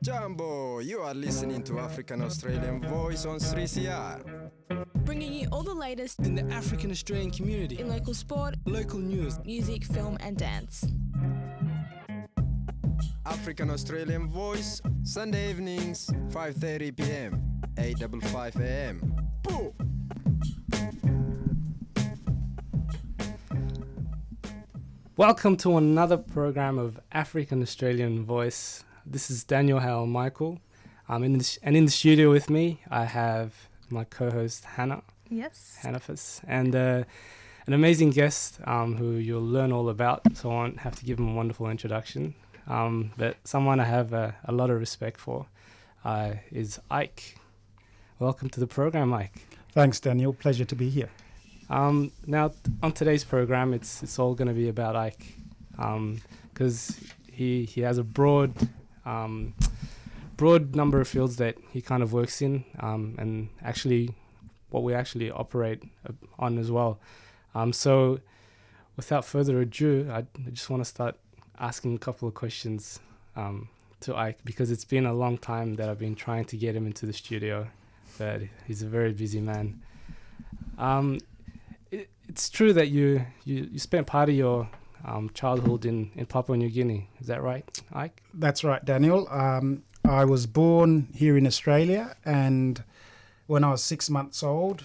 Jumbo, you are listening to African Australian Voice on 3CR. Bringing you all the latest in the African Australian community, in local sport, local news, music, film and dance. African Australian Voice, Sunday evenings, 5:30 p.m, 8:55 a.m. Boo! Welcome to another program of African Australian Voice. This is Daniel Hale Michael. In the studio with me, I have my co-host Hannah. Yes. Hannafis, and an amazing guest who you'll learn all about. So I won't have to give him a wonderful introduction. But someone I have a lot of respect for is Ike. Welcome to the program, Ike. Thanks, Daniel. Pleasure to be here. Now, on today's program, it's all going to be about Ike, because he has a broad number of fields that he kind of works in, and actually what we actually operate on as well. So, without further ado, I just want to start asking a couple of questions to Ike, because it's been a long time that I've been trying to get him into the studio, but he's a very busy man. It's true that you spent part of your childhood in Papua New Guinea. Is that right, Ike? That's right, Daniel. I was born here in Australia, and when I was 6 months old,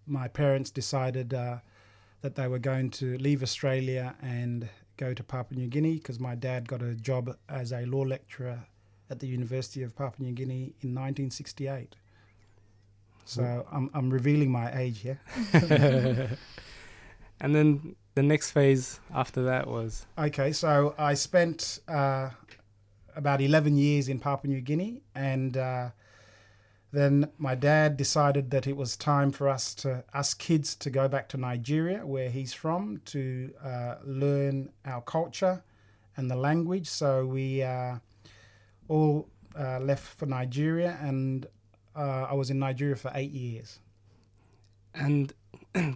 my parents decided that they were going to leave Australia and go to Papua New Guinea, because my dad got a job as a law lecturer at the University of Papua New Guinea in 1968. So I'm revealing my age here. And then the next phase after that was? Okay, so I spent about 11 years in Papua New Guinea, and then my dad decided that it was time for us kids to go back to Nigeria, where he's from, to learn our culture and the language. So we all left for Nigeria, and I was in Nigeria for 8 years. And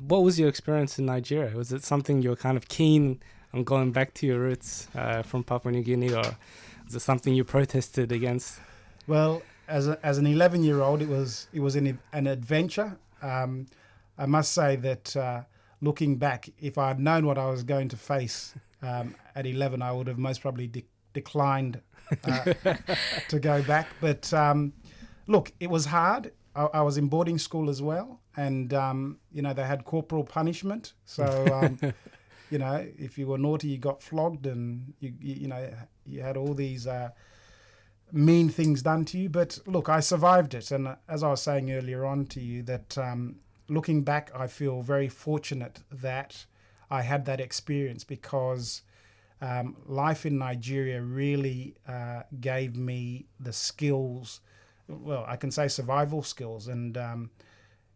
what was your experience in Nigeria? Was it something you were kind of keen on going back to your roots from Papua New Guinea, or was it something you protested against? Well, as an 11-year-old, it was an adventure. I must say that looking back, if I had known what I was going to face at 11, I would have most probably declined to go back. But look, it was hard. I was in boarding school as well, and they had corporal punishment. So if you were naughty, you got flogged, and you had all these mean things done to you. But look, I survived it, and as I was saying earlier on to you, that looking back, I feel very fortunate that I had that experience, because life in Nigeria really gave me the skills. Well, I can say survival skills, and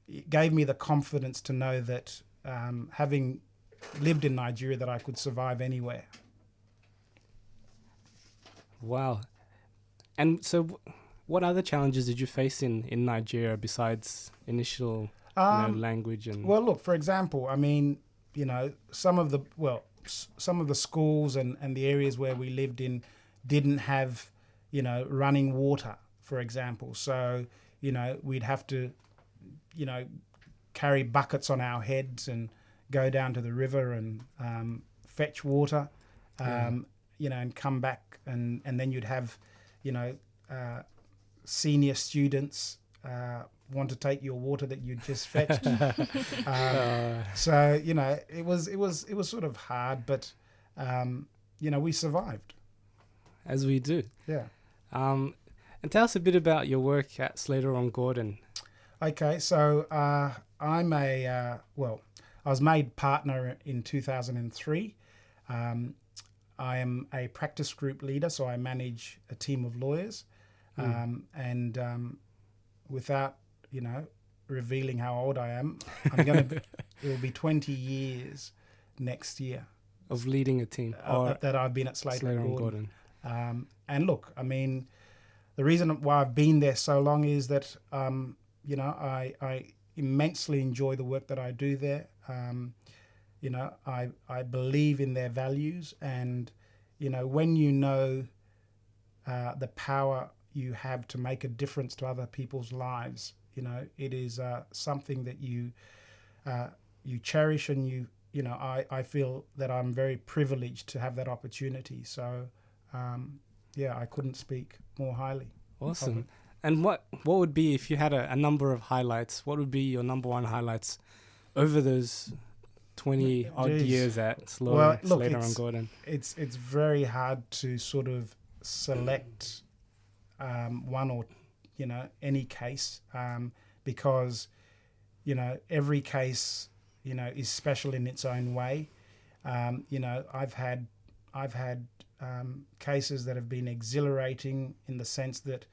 it gave me the confidence to know that having lived in Nigeria, that I could survive anywhere. Wow. And so what other challenges did you face in Nigeria besides initial language? And well, look, for example, I mean, some of the schools and the areas where we lived in didn't have, running water, for example. So, we'd have to, carry buckets on our heads and go down to the river and fetch water, and come back. And then you'd have, senior students want to take your water that you'd just fetched. So, it was sort of hard, but, we survived. As we do. Yeah. And tell us a bit about your work at Slater Gordon. Okay, so I was made partner in 2003. I am a practice group leader, so I manage a team of lawyers. And without, revealing how old I am, it will be 20 years next year. Of leading a team? That I've been at Slater Gordon. And look, I mean, the reason why I've been there so long is that, I immensely enjoy the work that I do there. I believe in their values, and, when the power you have to make a difference to other people's lives. You know, it is something that you cherish, and I feel that I'm very privileged to have that opportunity. So, I couldn't speak more highly. Awesome. And what would be, if you had a number of highlights, what would be your number one highlights over those 20 odd years at Slater and Gordon? It's very hard to sort of select one or any case, because every case is special in its own way. I've had cases that have been exhilarating in the sense that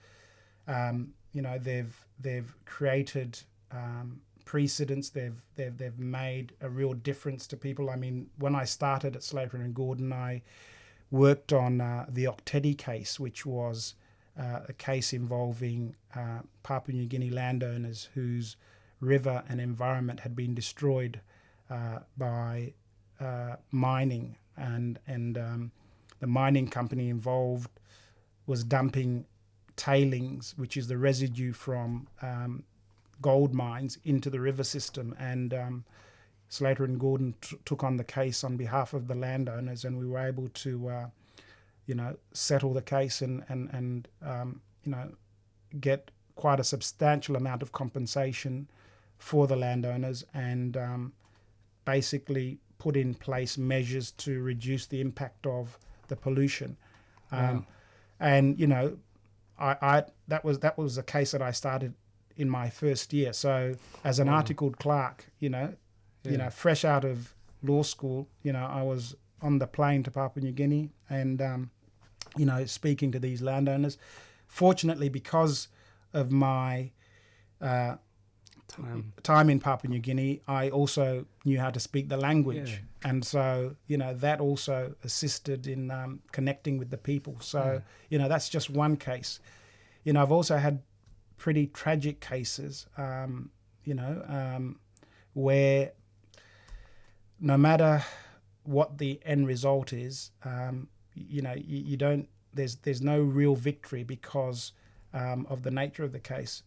they've created precedents. They've made a real difference to people. I mean, when I started at Slater and Gordon, I worked on the Ok Tedi case, which was a case involving Papua New Guinea landowners whose river and environment had been destroyed by mining, and the mining company involved was dumping tailings, which is the residue from gold mines, into the river system. And Slater and Gordon took on the case on behalf of the landowners, and we were able to settle the case and get quite a substantial amount of compensation for the landowners, and basically put in place measures to reduce the impact of the pollution. Wow. And that was a case that I started in my first year. So as an articled clerk, fresh out of law school, I was on the plane to Papua New Guinea and speaking to these landowners. Fortunately, because of my time in Papua New Guinea, I also knew how to speak the language. And so, that also assisted in connecting with the people. So, that's just one case. I've also had pretty tragic cases, where no matter what the end result is, you don't, there's no real victory because of the nature of the case.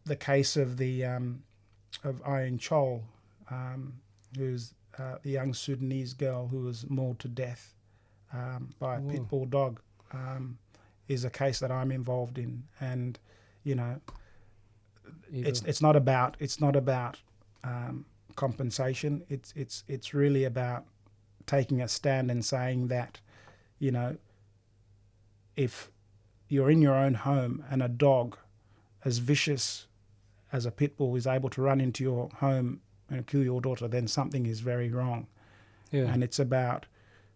The case of the of Iron Chol, who's the young Sudanese girl who was mauled to death by a pit bull dog, is a case that I'm involved in. And it's not about compensation. It's really about taking a stand and saying that if you're in your own home and a dog as vicious as a pit bull is able to run into your home and kill your daughter, then something is very wrong. And it's about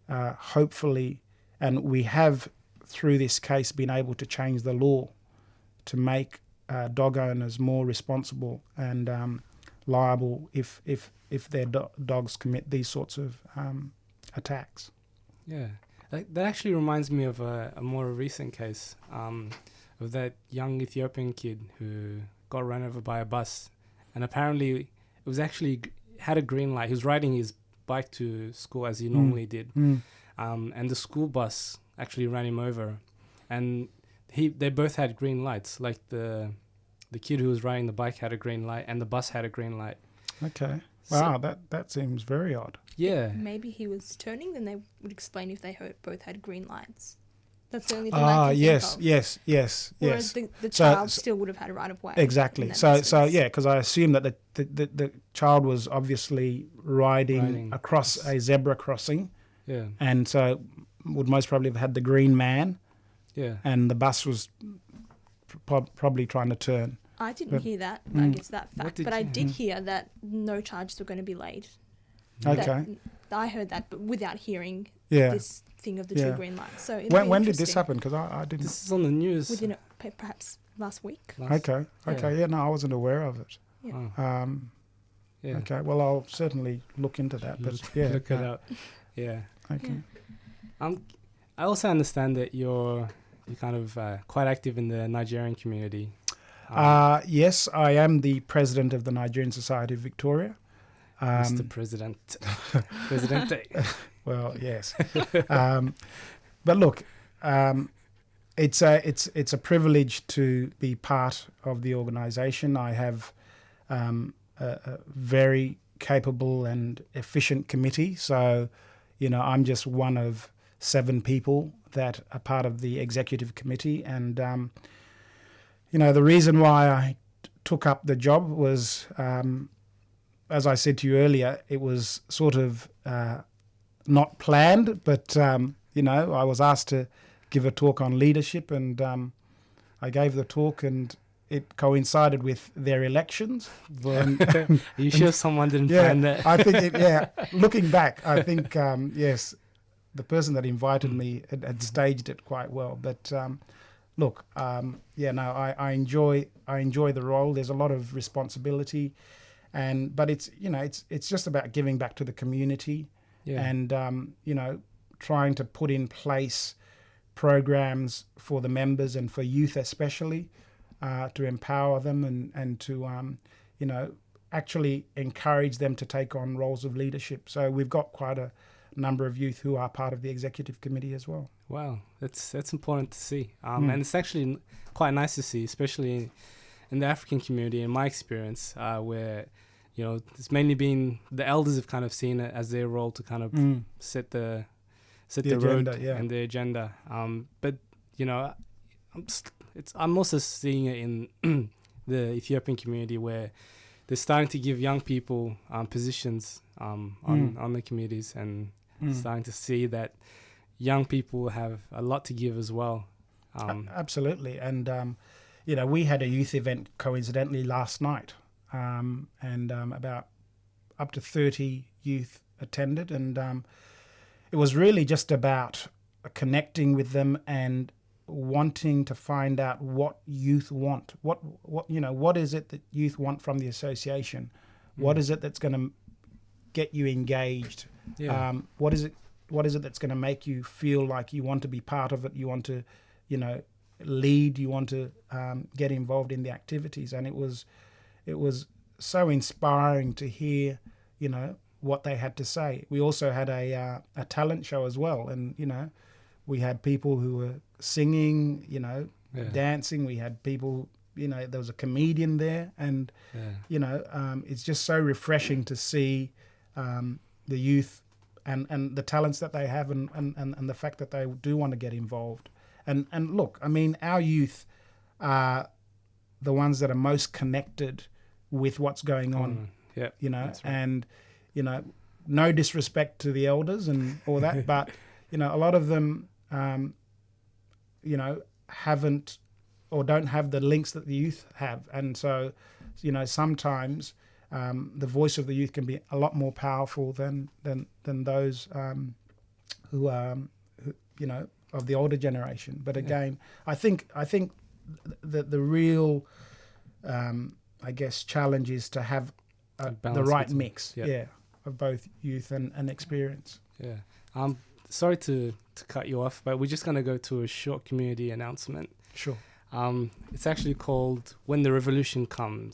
hopefully, and we have through this case been able to change the law to make dog owners more responsible and liable if their dogs commit these sorts of attacks. Yeah, that actually reminds me of a more recent case of that young Ethiopian kid who got run over by a bus, and apparently it was actually had a green light. He was riding his bike to school as he normally did, and the school bus actually ran him over, and they both had green lights. Like the kid who was riding the bike had a green light, and the bus had a green light. Okay. Wow, that seems very odd. Yeah. Maybe he was turning, then they would explain if they both had green lights. That's the only thing I can think of. Yes. Whereas the child still would have had a right of way. Exactly. So because I assume that the child was obviously riding across a zebra crossing. Yeah. And so would most probably have had the green man. Yeah. And the bus was probably trying to turn. I didn't hear that, I guess, that fact. But I did hear that no charges were going to be laid. Okay. I heard that, but without hearing this thing of the two green lights. So when did this happen? Because I didn't. This is on the news. Within perhaps last week. Okay. Yeah. No, I wasn't aware of it. Yeah. Okay. Well, I'll certainly look into that. But look it up. Yeah. Okay. I also understand that you're kind of quite active in the Nigerian community. Yes, I am the president of the Nigerian Society of Victoria. Mr. President. Presidente. Well, yes. But look, it's a privilege to be part of the organisation. I have a very capable and efficient committee. So, I'm just one of 7 people that are part of the executive committee. And, the reason why I took up the job was, as I said to you earlier, it was sort of not planned, but, I was asked to give a talk on leadership, and I gave the talk, and it coincided with their elections. Are you sure someone didn't plan that? I think, looking back, I think, yes, the person that invited me had staged it quite well. But look, I enjoy the role. There's a lot of responsibility, but it's just about giving back to the community, and trying to put in place programs for the members and for youth especially, to empower them and to actually encourage them to take on roles of leadership. So we've got quite a number of youth who are part of the executive committee as well. Wow, that's important to see, and it's actually quite nice to see, especially in the African community. In my experience, where it's mainly been the elders have kind of seen it as their role to kind of set the road and the agenda. But I'm also seeing it in the Ethiopian community, where they're starting to give young people positions on the committees, and starting to see that young people have a lot to give as well. Absolutely. And, we had a youth event coincidentally last night, and about up to 30 youth attended. And it was really just about connecting with them and wanting to find out what youth want. What is it that youth want from the association? What is it that's going to get you engaged? What is it that's going to make you feel like you want to be part of it? You want to, lead. You want to get involved in the activities. And it was so inspiring to hear, what they had to say. We also had a talent show as well, and we had people who were singing, dancing. We had people, there was a comedian there, and it's just so refreshing to see the youth and the talents that they have, and the fact that they do want to get involved. And look, I mean, our youth are the ones that are most connected with what's going on. That's right. And no disrespect to the elders and all that, but a lot of them haven't or don't have the links that the youth have, and so sometimes the voice of the youth can be a lot more powerful than those who are of the older generation. But again, I think that the real challenge is to have the right mix of both youth and experience. Sorry to cut you off, but we're just going to go to a short community announcement. Sure. It's actually called When the Revolution Comes.